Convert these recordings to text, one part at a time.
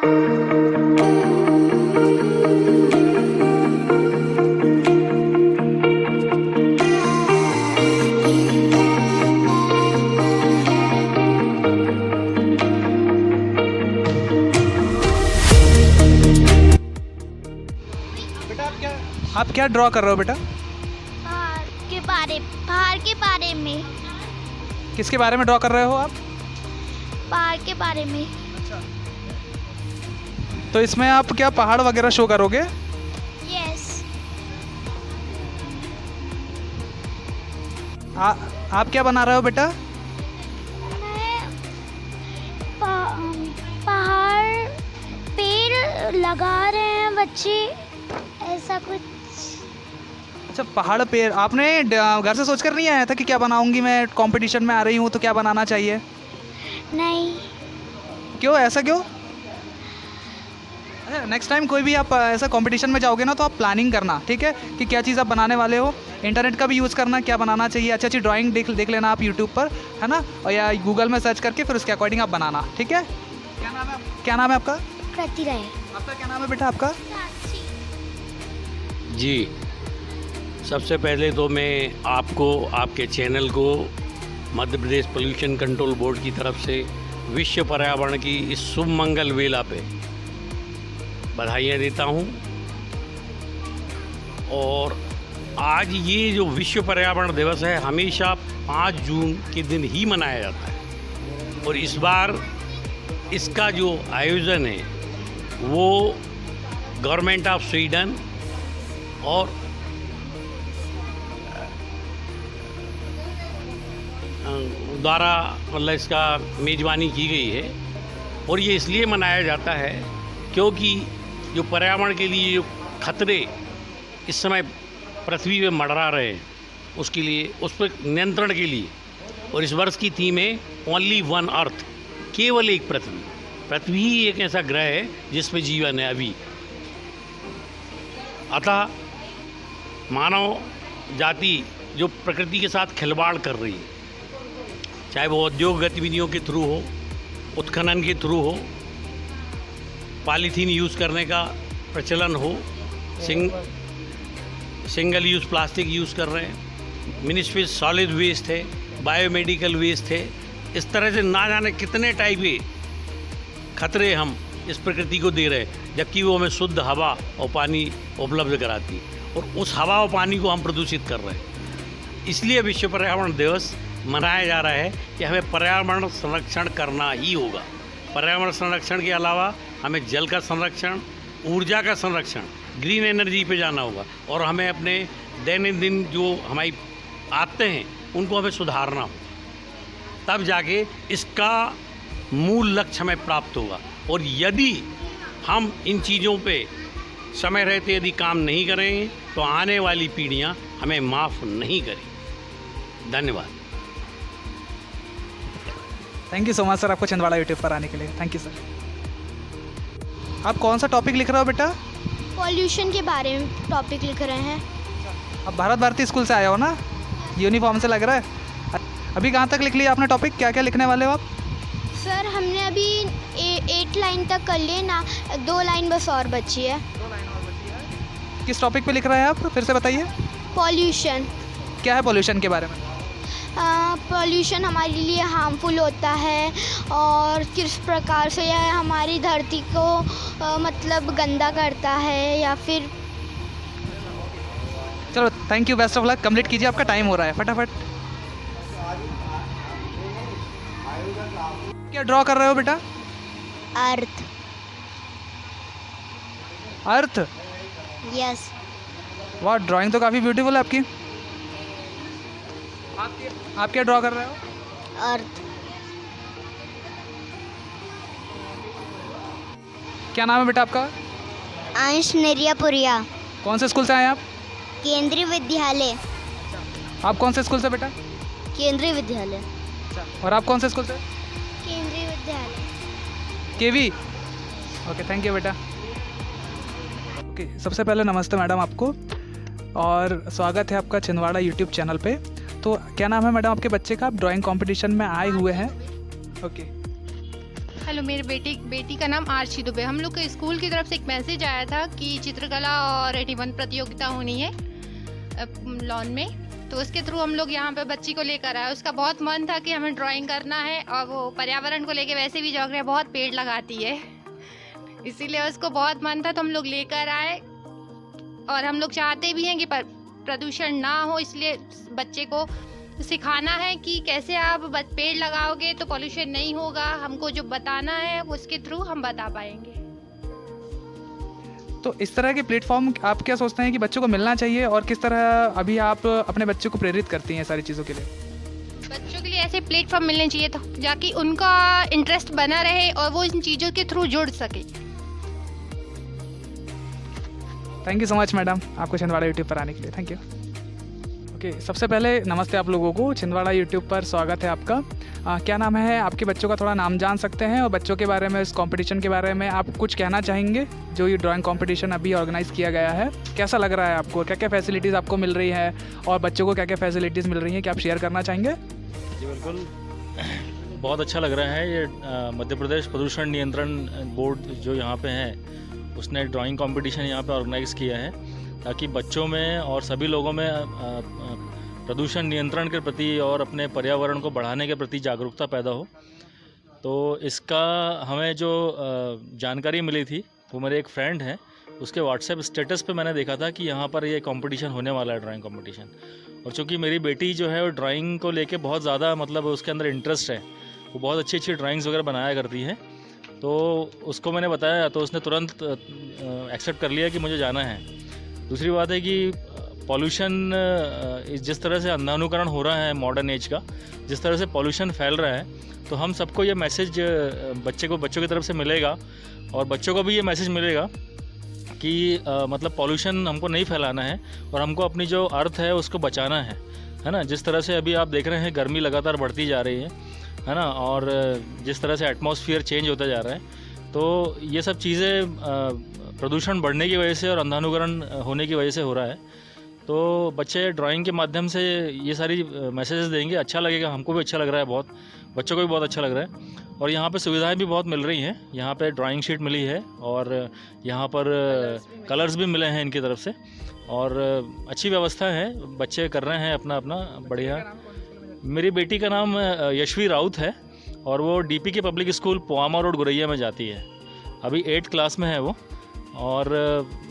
आप क्या ड्रॉ कर रहे हो बेटा? पहाड़ के बारे में। किसके बारे में ड्रॉ कर रहे हो आप? पहाड़ के बारे में। तो इसमें आप क्या पहाड़ वगैरह शो करोगे? यस। आप क्या बना रहे हो बेटा? मैं पहाड़ पेड़ लगा रहे हैं बच्चे, ऐसा कुछ। अच्छा, पहाड़ पे आपने घर से सोच कर नहीं आया था कि क्या बनाऊंगी, मैं कंपटीशन में आ रही हूँ तो क्या बनाना चाहिए? नहीं। क्यों, ऐसा क्यों? अच्छा, नेक्स्ट टाइम कोई भी आप ऐसा कंपटीशन में जाओगे ना तो आप प्लानिंग करना, ठीक है, कि क्या चीज़ आप बनाने वाले हो। इंटरनेट का भी यूज़ करना, क्या बनाना चाहिए, अच्छी अच्छी ड्राइंग देख लेना आप यूट्यूब पर, है ना, और या गूगल में सर्च करके फिर उसके अकॉर्डिंग आप बनाना, ठीक है। क्या नाम है आपका? करती रहे। आपका क्या नाम है बेटा आपका? जी, सबसे पहले तो मैं आपको, आपके चैनल को Madhya Pradesh pollution control board की तरफ से विश्व पर्यावरण की इस शुभ मंगल वेला पे बधाइयाँ देता हूँ। और आज ये जो विश्व पर्यावरण दिवस है हमेशा 5 जून के दिन ही मनाया जाता है, और इस बार इसका जो आयोजन है वो गवर्नमेंट ऑफ स्वीडन और द्वारा मतलब इसका मेज़बानी की गई है। और ये इसलिए मनाया जाता है क्योंकि जो पर्यावरण के लिए जो खतरे इस समय पृथ्वी पे मंडरा रहे हैं उसके लिए, उस पर नियंत्रण के लिए, और इस वर्ष की थीम है ओनली वन अर्थ, केवल एक पृथ्वी। पृथ्वी ही एक ऐसा ग्रह है जिसमें जीवन है अभी। अतः मानव जाति जो प्रकृति के साथ खिलवाड़ कर रही है, चाहे वो औद्योगिक गतिविधियों के थ्रू हो, उत्खनन के थ्रू हो, पॉलीथीन यूज़ करने का प्रचलन हो, सिंगल यूज़ प्लास्टिक यूज़ कर रहे हैं, म्युनिसिपल सॉलिड वेस्ट है, बायोमेडिकल वेस्ट है, इस तरह से ना जाने कितने टाइप के खतरे हम इस प्रकृति को दे रहे हैं, जबकि वो हमें शुद्ध हवा और पानी उपलब्ध कराती है, और उस हवा और पानी को हम प्रदूषित कर रहे हैं। इसलिए विश्व पर्यावरण दिवस मनाया जा रहा है कि हमें पर्यावरण संरक्षण करना ही होगा। पर्यावरण संरक्षण के अलावा हमें जल का संरक्षण, ऊर्जा का संरक्षण, ग्रीन एनर्जी पे जाना होगा, और हमें अपने दैनंदिन जो हमारी आदतें हैं उनको हमें सुधारना होगा, तब जाके इसका मूल लक्ष्य हमें प्राप्त होगा। और यदि हम इन चीज़ों पे समय रहते यदि काम नहीं करेंगे तो आने वाली पीढ़ियां हमें माफ़ नहीं करेंगी। धन्यवाद। Thank you so much sir, आपको छिंदवाड़ा यूट्यूब पर आने के लिए थैंक यू सर। आप कौन सा टॉपिक लिख रहे हो बेटा? पॉल्यूशन के बारे में टॉपिक लिख रहे हैं। आप भारत भारती स्कूल से आए हो ना, यूनिफॉर्म से लग रहा है। अभी कहाँ तक लिख लिया आपने टॉपिक, क्या क्या लिखने वाले हो आप? सर हमने अभी 8 लाइन तक कर लिए ना, 2 लाइन बस और बची है। किस टॉपिक पे लिख रहे हैं आप, फिर से बताइए। पॉल्यूशन। क्या है पॉल्यूशन के बारे में? पॉल्यूशन हमारे लिए हार्मफुल होता है और किस प्रकार से यह हमारी धरती को मतलब गंदा करता है, या फिर। चलो thank you, best of luck, complete कीजिए, आपका टाइम हो रहा है, फटाफट। क्या ड्रॉ कर रहे हो बेटा? अर्थ। अर्थ? यस। वाह, ड्राइंग तो काफ़ी ब्यूटीफुल है आपकी। आप क्या ड्रॉ कर रहे हो? अर्थ। क्या नाम है बेटा आपका? अंश निरियापुरिया। कौन से स्कूल से आए आप? केंद्रीय विद्यालय। आप कौन से स्कूल से बेटा? केंद्रीय विद्यालय। और आप कौन से स्कूल से? केंद्रीय विद्यालय। केवी। ओके, थैंक यू बेटा। ओके, सबसे पहले नमस्ते मैडम आपको, और स्वागत है आपका छिंदवाड़ा यूट्यूब चैनल पे। तो क्या नाम है मैडम आपके बच्चे का? आप ड्राइंग कंपटीशन में आए हुए हैं। ओके, हेलो, मेरी बेटी का नाम आरशी दुबे। हम लोग के स्कूल की तरफ से एक मैसेज आया था कि चित्रकला और निबंध प्रतियोगिता होनी है लॉन में, तो उसके थ्रू हम लोग यहाँ पे बच्ची को लेकर आए। उसका बहुत मन था कि हमें ड्राइंग करना है, और वो पर्यावरण को लेके वैसे भी जोग्राफी बहुत पेड़ लगाती है, इसीलिए उसको बहुत मन था, तो हम लोग लेकर आए। और हम लोग चाहते भी हैं कि प्रदूषण ना हो, इसलिए बच्चे को सिखाना है कि कैसे आप पेड़ लगाओगे तो पॉल्यूशन नहीं होगा। हमको जो बताना है उसके थ्रू हम बता पाएंगे। तो इस तरह के प्लेटफॉर्म आप क्या सोचते हैं कि बच्चों को मिलना चाहिए, और किस तरह अभी आप अपने बच्चों को प्रेरित करती हैं सारी चीज़ों के लिए? बच्चों के लिए ऐसे प्लेटफॉर्म मिलने चाहिए तो जाकि उनका इंटरेस्ट बना रहे और वो इन चीज़ों के थ्रू जुड़ सके। Thank you so much madam, आपको छिंदवाड़ा यूट्यूब पर आने के लिए थैंक यू। ओके, सबसे पहले नमस्ते आप लोगों को, छिंदवाड़ा यूट्यूब पर स्वागत है आपका। क्या नाम है आपके बच्चों का, थोड़ा नाम जान सकते हैं, और बच्चों के बारे में, इस कंपटीशन के बारे में आप कुछ कहना चाहेंगे? जो ये ड्राइंग कंपटीशन अभी ऑर्गेनाइज़ किया गया है, कैसा लग रहा है आपको? क्या क्या फैसिलिटीज़ आपको मिल रही है, और बच्चों को क्या क्या फैसिलिटीज़ मिल रही हैं, क्या आप शेयर करना चाहेंगे? जी बिल्कुल, बहुत अच्छा लग रहा है। ये मध्य प्रदेश प्रदूषण नियंत्रण बोर्ड जो यहाँ पे है, उसने ड्राइंग कंपटीशन यहाँ पे ऑर्गेनाइज़ किया है ताकि बच्चों में और सभी लोगों में प्रदूषण नियंत्रण के प्रति और अपने पर्यावरण को बढ़ाने के प्रति जागरूकता पैदा हो। तो इसका हमें जो जानकारी मिली थी, वो मेरे एक फ्रेंड हैं, उसके व्हाट्सएप स्टेटस पे मैंने देखा था कि यहाँ पर ये कंपटीशन होने वाला है, ड्राइंग कंपटीशन। और चूँकि मेरी बेटी जो है वो ड्राइंग को लेके बहुत ज़्यादा, मतलब उसके अंदर इंटरेस्ट है, वो बहुत अच्छी अच्छी ड्राइंग्स वगैरह बनाया करती है, तो उसको मैंने बताया तो उसने तुरंत एक्सेप्ट कर लिया कि मुझे जाना है। दूसरी बात है कि पॉल्यूशन, जिस तरह से अंधानुकरण हो रहा है मॉडर्न एज का, जिस तरह से पॉल्यूशन फैल रहा है, तो हम सबको ये मैसेज बच्चों की तरफ से मिलेगा, और बच्चों को भी ये मैसेज मिलेगा कि मतलब पॉल्यूशन हमको नहीं फैलाना है, और हमको अपनी जो अर्थ है उसको बचाना है ना। जिस तरह से अभी आप देख रहे हैं गर्मी लगातार बढ़ती जा रही है ना, और जिस तरह से एटमॉस्फेयर चेंज होता जा रहा है, तो ये सब चीज़ें प्रदूषण बढ़ने की वजह से और अंधानुकरण होने की वजह से हो रहा है। तो बच्चे ड्राइंग के माध्यम से ये सारी मैसेजेस देंगे, अच्छा लगेगा, हमको भी अच्छा लग रहा है बहुत, बच्चों को भी बहुत अच्छा लग रहा है। और यहाँ पे सुविधाएं भी बहुत मिल रही हैं, यहाँ पे ड्राइंग शीट मिली है, और यहाँ पर कलर्स भी मिले हैं इनकी तरफ से, और अच्छी व्यवस्था है, बच्चे कर रहे हैं अपना अपना बढ़िया। मेरी बेटी का नाम यशवी राउत है, और वो डीपी के पब्लिक स्कूल पोआमा रोड गुरैया में जाती है, अभी 8th क्लास में है वो। और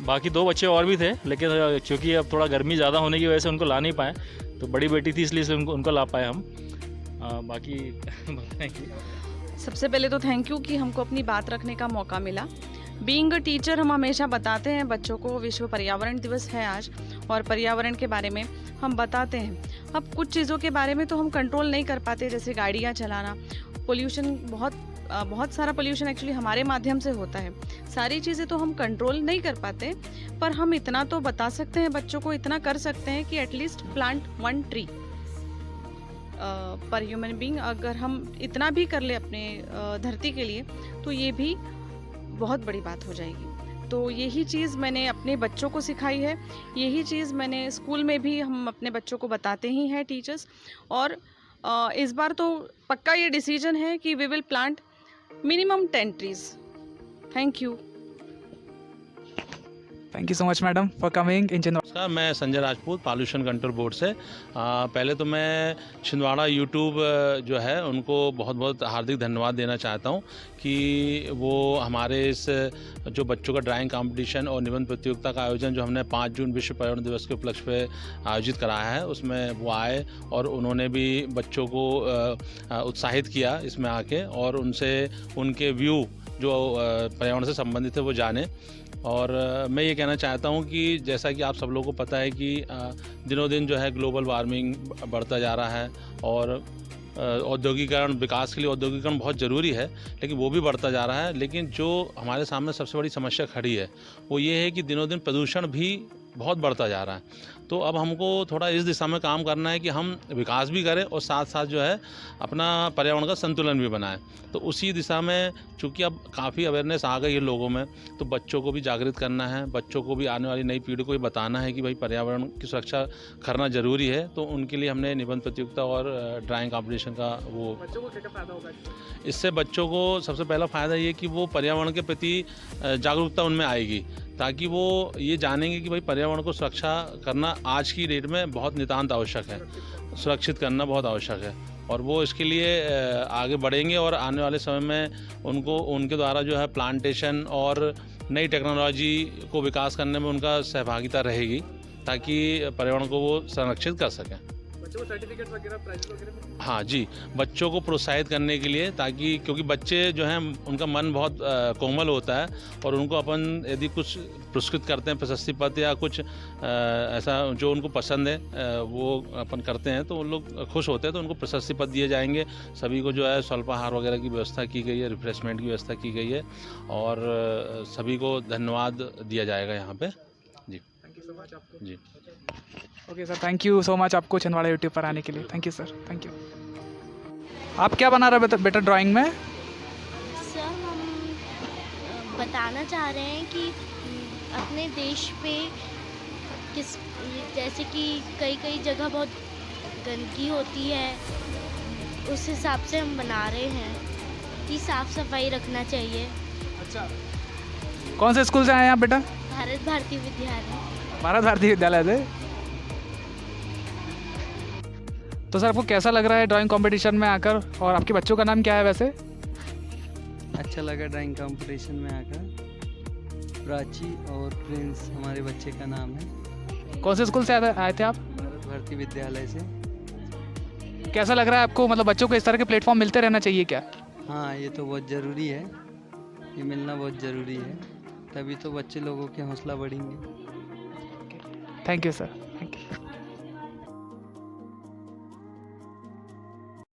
बाकी 2 बच्चे और भी थे, लेकिन चूँकि अब थोड़ा गर्मी ज़्यादा होने की वजह से उनको ला नहीं पाए, तो बड़ी बेटी थी इसलिए उनको ला पाए हम। बाकी सबसे पहले तो थैंक यू कि हमको अपनी बात रखने का मौका मिला। बीइंग अ टीचर हम हमेशा बताते हैं बच्चों को, विश्व पर्यावरण दिवस है आज, और पर्यावरण के बारे में हम बताते हैं। अब कुछ चीज़ों के बारे में तो हम कंट्रोल नहीं कर पाते, जैसे गाड़ियाँ चलाना, पोल्यूशन, बहुत सारा पोल्यूशन एक्चुअली हमारे माध्यम से होता है। सारी चीज़ें तो हम कंट्रोल नहीं कर पाते, पर हम इतना तो बता सकते हैं, बच्चों को इतना कर सकते हैं कि एटलीस्ट प्लांट 1 ट्री पर ह्यूमन बीइंग। अगर हम इतना भी कर ले अपने धरती के लिए, तो ये भी बहुत बड़ी बात हो जाएगी। तो यही चीज़ मैंने अपने बच्चों को सिखाई है, यही चीज़ मैंने स्कूल में भी हम अपने बच्चों को बताते ही हैं टीचर्स। और इस बार तो पक्का ये डिसीजन है कि we will plant minimum 10 trees. Thank you so much madam for coming in Chhindwara. नमस्कार, मैं Sanjay Rajput, pollution control board से। पहले तो मैं छिंदवाड़ा यूट्यूब जो है उनको बहुत बहुत हार्दिक धन्यवाद देना चाहता हूं कि वो हमारे इस जो बच्चों का ड्राइंग कंपटीशन और निबंध प्रतियोगिता का आयोजन जो हमने 5 जून विश्व पर्यावरण दिवस के उपलक्ष्य पे आयोजित कराया है, उसमें वो आए और उन्होंने भी बच्चों को उत्साहित किया इसमें आके, और उनसे उनके व्यू जो पर्यावरण से संबंधित है वो जाने। और मैं ये कहना चाहता हूँ कि जैसा कि आप सब लोगों को पता है कि दिनों दिन जो है ग्लोबल वार्मिंग बढ़ता जा रहा है, और औद्योगिकरण, विकास के लिए औद्योगिकरण बहुत ज़रूरी है, लेकिन वो भी बढ़ता जा रहा है। लेकिन जो हमारे सामने सबसे बड़ी समस्या खड़ी है वो ये है कि दिनों दिन प्रदूषण भी बहुत बढ़ता जा रहा है। तो अब हमको थोड़ा इस दिशा में काम करना है कि हम विकास भी करें और साथ साथ जो है अपना पर्यावरण का संतुलन भी बनाएं। तो उसी दिशा में चूँकि अब काफ़ी अवेयरनेस आ गई है लोगों में, तो बच्चों को भी जागृत करना है, बच्चों को भी आने वाली नई पीढ़ी को भी बताना है कि भाई पर्यावरण की सुरक्षा करना ज़रूरी है। तो उनके लिए हमने निबंध प्रतियोगिता और ड्राइंग कॉम्पिटिशन का वो, बच्चों को क्या फ़ायदा होगा? इससे बच्चों को सबसे पहला फ़ायदा ये कि वो पर्यावरण के प्रति जागरूकता उनमें आएगी, ताकि वो ये जानेंगे कि भाई पर्यावरण को सुरक्षा करना आज की डेट में बहुत नितांत आवश्यक है, सुरक्षित करना बहुत आवश्यक है। और वो इसके लिए आगे बढ़ेंगे और आने वाले समय में उनको उनके द्वारा जो है प्लांटेशन और नई टेक्नोलॉजी को विकास करने में उनका सहभागिता रहेगी, ताकि पर्यावरण को वो संरक्षित कर सकें। बच्चों को सर्टिफिकेट वगैरह, प्राइज वगैरह? हाँ जी, बच्चों को प्रोत्साहित करने के लिए, ताकि क्योंकि बच्चे जो हैं उनका मन बहुत कोमल होता है और उनको अपन यदि कुछ पुरस्कृत करते हैं, प्रशस्ति पत्र या कुछ ऐसा जो उनको पसंद है वो अपन करते हैं, तो उन लोग खुश होते हैं। तो उनको प्रशस्ति पत्र दिए जाएंगे। सभी को जो है स्वल्पाहार वगैरह की व्यवस्था की गई है, रिफ्रेशमेंट की व्यवस्था की गई है और सभी को धन्यवाद दिया जाएगा यहाँ पर। जी, थैंक यू सो मच आपको। जी। Okay sir, thank you so much आपको छिंदवाड़ा यूट्यूब पर आने के लिए। Thank you sir, thank you. आप क्या बना रहे हो बेटा ड्राइंग में? सर हम बताना चाह रहे हैं कि अपने देश पे किस, जैसे कि कई कई जगह बहुत गंदगी होती है, उस हिसाब से हम बना रहे हैं कि साफ़ सफाई रखना चाहिए। अच्छा, कौन से स्कूल से आए हैं आप बेटा? भारत भारती विद्यालय। भारत भारती विद्यालय से। तो सर आपको कैसा लग रहा है ड्राइंग कंपटीशन में आकर, और आपके बच्चों का नाम क्या है वैसे? अच्छा लगा ड्राइंग कंपटीशन में आकर। प्राची और प्रिंस हमारे बच्चे का नाम है। कौन से स्कूल से आए थे आप? भारत भारती विद्यालय से। कैसा लग रहा है आपको, मतलब बच्चों को इस तरह के प्लेटफॉर्म मिलते रहना चाहिए क्या? हाँ, ये तो बहुत ज़रूरी है, ये मिलना बहुत ज़रूरी है, तभी तो बच्चे लोगों के हौसला बढ़ेंगे। Thank you sir, thank you.